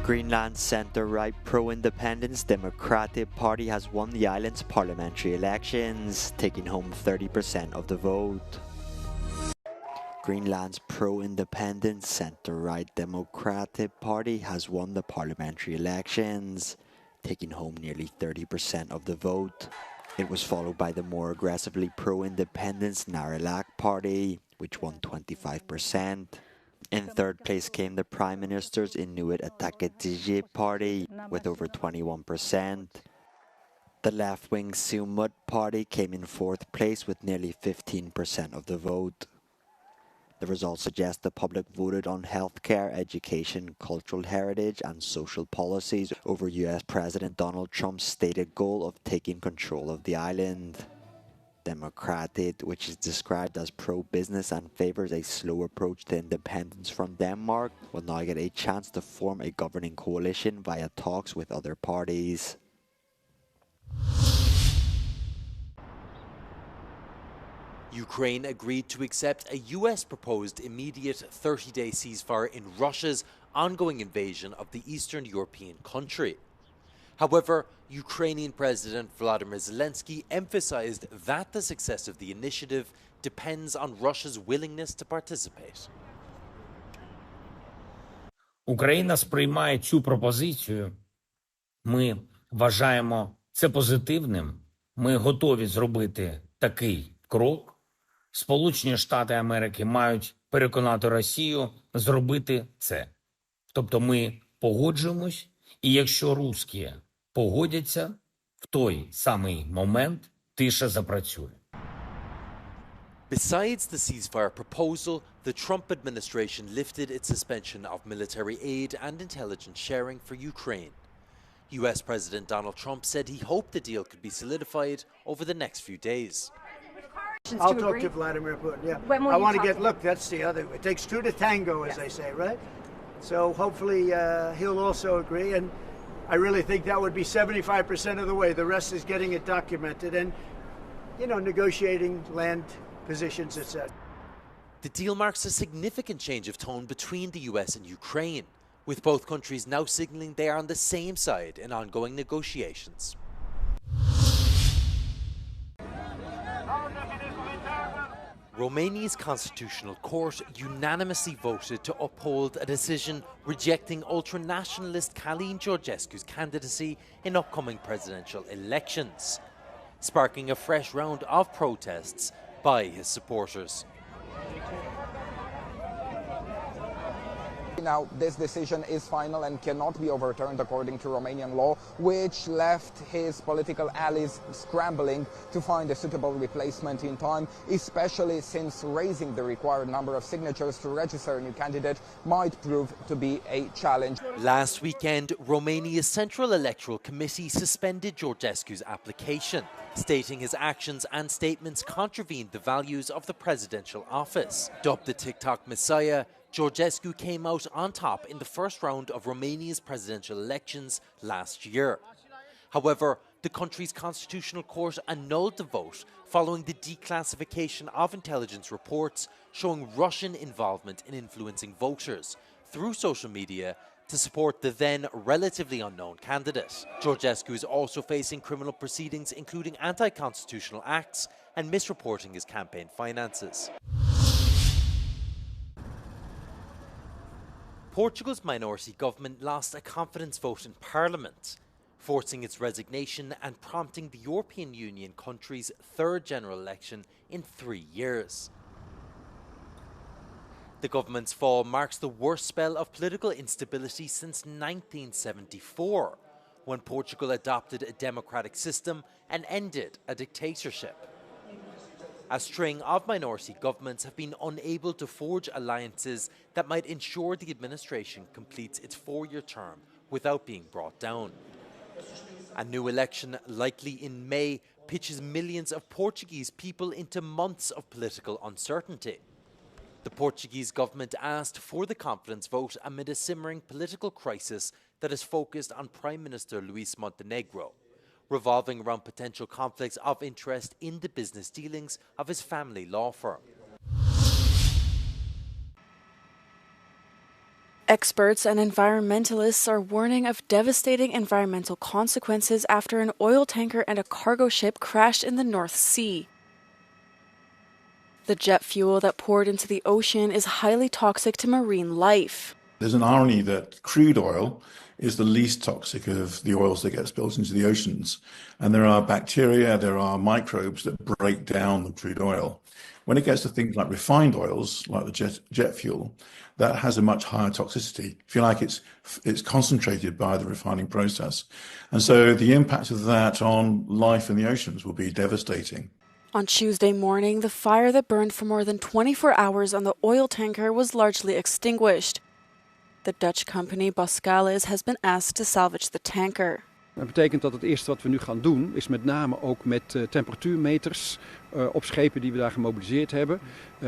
Greenland's centre-right pro-independence Democratic Party has won the island's parliamentary elections, taking home 30% of the vote. Greenland's pro-independence centre-right Democratic Party has won the parliamentary elections, taking home nearly 30% of the vote. It was followed by the more aggressively pro-independence Narilak Party, which won 25%. In third place came the Prime Minister's Inuit Ataqatigiit Party, with over 21%. The left-wing Sumut Party came in fourth place with nearly 15% of the vote. The results suggest the public voted on healthcare, education, cultural heritage and social policies over US President Donald Trump's stated goal of taking control of the island. Democratic, which is described as pro-business and favours a slow approach to independence from Denmark, will now get a chance to form a governing coalition via talks with other parties. Ukraine agreed to accept a US proposed immediate 30-day ceasefire in Russia's ongoing invasion of the Eastern European country. However, Ukrainian President Volodymyr Zelensky emphasized that the success of the initiative depends on Russia's willingness to participate. Україна сприймає цю пропозицію. Ми вважаємо це позитивним. Ми готові зробити такий крок. Сполучені Штати Америки мають переконати Росію зробити це. Тобто ми погоджуємось, і якщо русські погодяться, в той самий момент тиша запрацює. Besides the ceasefire proposal, the Trump administration lifted its suspension of military aid and intelligence sharing for Ukraine. US President Donald Trump said he hoped the deal could be solidified over the next few days. I'll talk to Vladimir Putin, yeah. I want to look, that's the other, it takes two to tango, as they say, right? So hopefully he'll also agree, and I really think that would be 75% of the way. The rest is getting it documented and, negotiating land positions, etc. The deal marks a significant change of tone between the US and Ukraine, with both countries now signaling they are on the same side in ongoing negotiations. Romania's constitutional court unanimously voted to uphold a decision rejecting ultranationalist Călin Georgescu's candidacy in upcoming presidential elections, sparking a fresh round of protests by his supporters. Now, this decision is final and cannot be overturned according to Romanian law, which left his political allies scrambling to find a suitable replacement in time, especially since raising the required number of signatures to register a new candidate might prove to be a challenge. Last weekend, Romania's Central Electoral Committee suspended Georgescu's application, stating his actions and statements contravened the values of the presidential office. Dubbed the TikTok Messiah, Georgescu came out on top in the first round of Romania's presidential elections last year. However, the country's constitutional court annulled the vote following the declassification of intelligence reports showing Russian involvement in influencing voters through social media to support the then relatively unknown candidate. Georgescu is also facing criminal proceedings including anti-constitutional acts and misreporting his campaign finances. Portugal's minority government lost a confidence vote in Parliament, forcing its resignation and prompting the European Union country's third general election in 3 years. The government's fall marks the worst spell of political instability since 1974, when Portugal adopted a democratic system and ended a dictatorship. A string of minority governments have been unable to forge alliances that might ensure the administration completes its 4-year term without being brought down. A new election, likely in May, pitches millions of Portuguese people into months of political uncertainty. The Portuguese government asked for the confidence vote amid a simmering political crisis that is focused on Prime Minister Luís Montenegro, revolving around potential conflicts of interest in the business dealings of his family law firm. Experts and environmentalists are warning of devastating environmental consequences after an oil tanker and a cargo ship crashed in the North Sea. The jet fuel that poured into the ocean is highly toxic to marine life. There's an irony that crude oil is the least toxic of the oils that get spilled into the oceans. And there are bacteria, there are microbes that break down the crude oil. When it gets to things like refined oils, like the jet fuel, that has a much higher toxicity. If you like, it's concentrated by the refining process. And so the impact of that on life in the oceans will be devastating. On Tuesday morning, the fire that burned for more than 24 hours on the oil tanker was largely extinguished. The Dutch company Boskalis has been asked to salvage the tanker. Dat betekent dat het eerste wat we nu gaan doen is met name ook met temperatuurmeters op schepen die we daar gemobiliseerd hebben.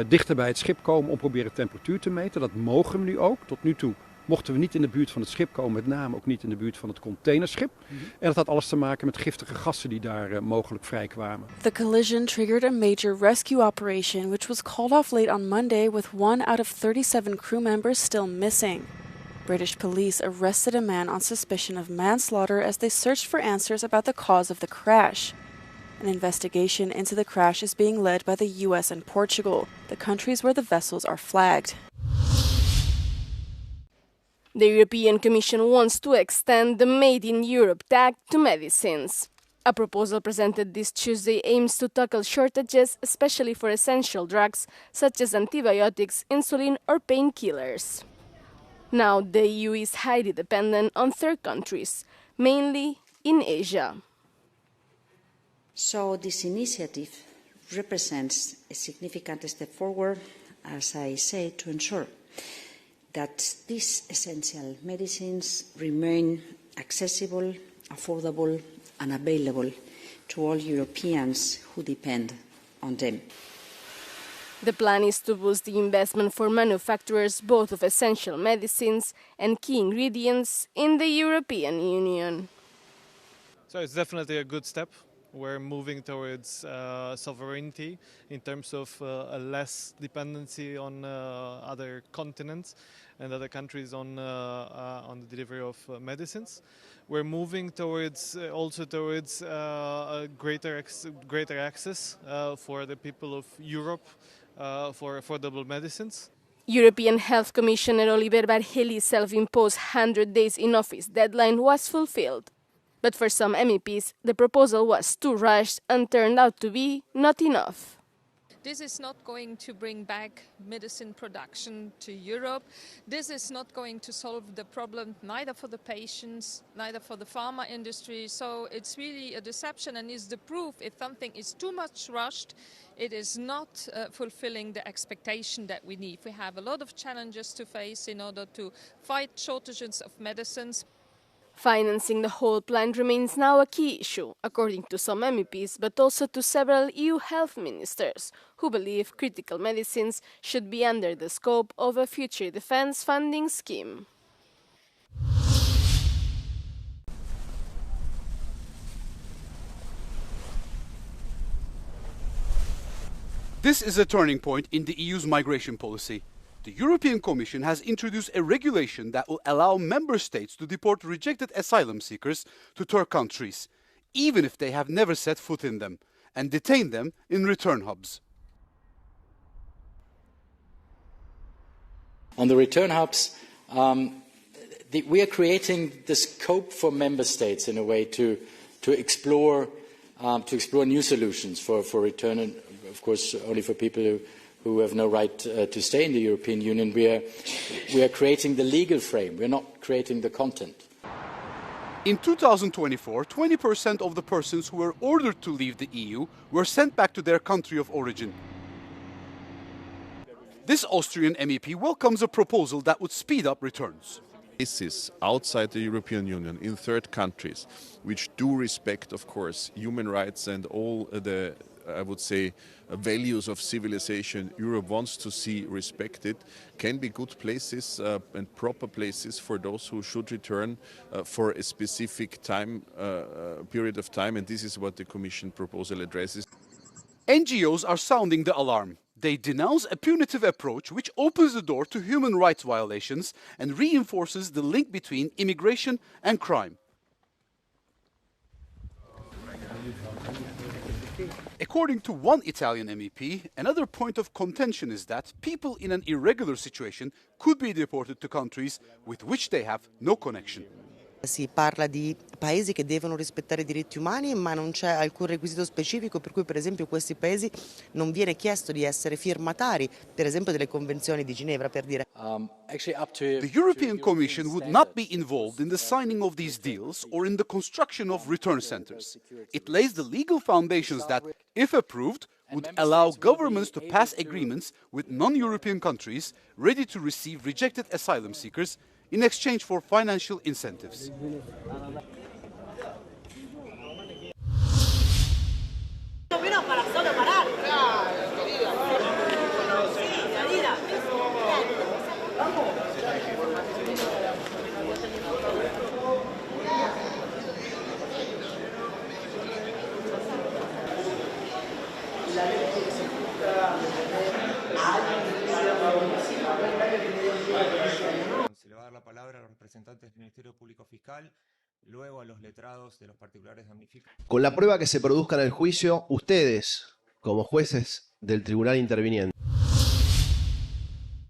Dichter bij het schip komen om proberen temperatuur te meten. Dat mogen we nu ook. Tot nu toe mochten we niet in de buurt van het schip komen, met name ook niet in de buurt van het containerschip. En dat had alles te maken met giftige gassen die daar mogelijk vrijkwamen. The collision triggered a major rescue operation which was called off late on Monday with 1 out of 37 crew members still missing. British police arrested a man on suspicion of manslaughter as they searched for answers about the cause of the crash. An investigation into the crash is being led by the US and Portugal, the countries where the vessels are flagged. The European Commission wants to extend the Made in Europe tag to medicines. A proposal presented this Tuesday aims to tackle shortages, especially for essential drugs such as antibiotics, insulin or painkillers. Now, the EU is highly dependent on third countries, mainly in Asia. So this initiative represents a significant step forward, as I say, to ensure that these essential medicines remain accessible, affordable and available to all Europeans who depend on them. The plan is to boost the investment for manufacturers both of essential medicines and key ingredients in the European Union. So it's definitely a good step. We're moving towards sovereignty in terms of a less dependency on other continents and other countries on the delivery of medicines. We're moving towards greater access for the people of Europe for affordable medicines. European Health Commissioner Oliver Varhelyi's self-imposed 100 days in office deadline was fulfilled. But for some MEPs, the proposal was too rushed and turned out to be not enough. This is not going to bring back medicine production to Europe. This is not going to solve the problem, neither for the patients, neither for the pharma industry. So it's really a deception and is the proof if something is too much rushed, it is not fulfilling the expectation that we need. We have a lot of challenges to face in order to fight shortages of medicines. Financing the whole plan remains now a key issue, according to some MEPs, but also to several EU health ministers, who believe critical medicines should be under the scope of a future defence funding scheme. This is a turning point in the EU's migration policy. The European Commission has introduced a regulation that will allow member states to deport rejected asylum seekers to third countries, even if they have never set foot in them, and detain them in return hubs. On the return hubs, we are creating the scope for member states in a way to explore new solutions for return, and of course only for people who have no right to stay in the European Union. We are creating the legal frame. We're not creating the content. In 2024, 20% of the persons who were ordered to leave the EU were sent back to their country of origin. This Austrian MEP welcomes a proposal that would speed up returns. Cases outside the European Union, in third countries, which do respect, of course, human rights and all the, I would say, values of civilization Europe wants to see respected, can be good places and proper places for those who should return for a specific period of time, and this is what the Commission proposal addresses. NGOs are sounding the alarm. They denounce a punitive approach which opens the door to human rights violations and reinforces the link between immigration and crime. According to one Italian MEP, another point of contention is that people in an irregular situation could be deported to countries with which they have no connection. Si parla di paesi che devono rispettare i diritti umani, ma non c'è alcun requisito specifico per cui, per esempio, questi paesi non viene chiesto di essere firmatari, per esempio, delle convenzioni di Ginevra, per dire. The European Commission would not be involved in the signing of these deals or in the construction of return centers. It lays the legal foundations that, if approved, would allow governments to pass agreements with non-European countries ready to receive rejected asylum seekers in exchange for financial incentives. Se le va a dar la palabra a los representantes del Ministerio Público Fiscal, luego a los letrados de los particulares damnificados. Con la prueba que se produzca en el juicio, ustedes, como jueces del tribunal interviniente,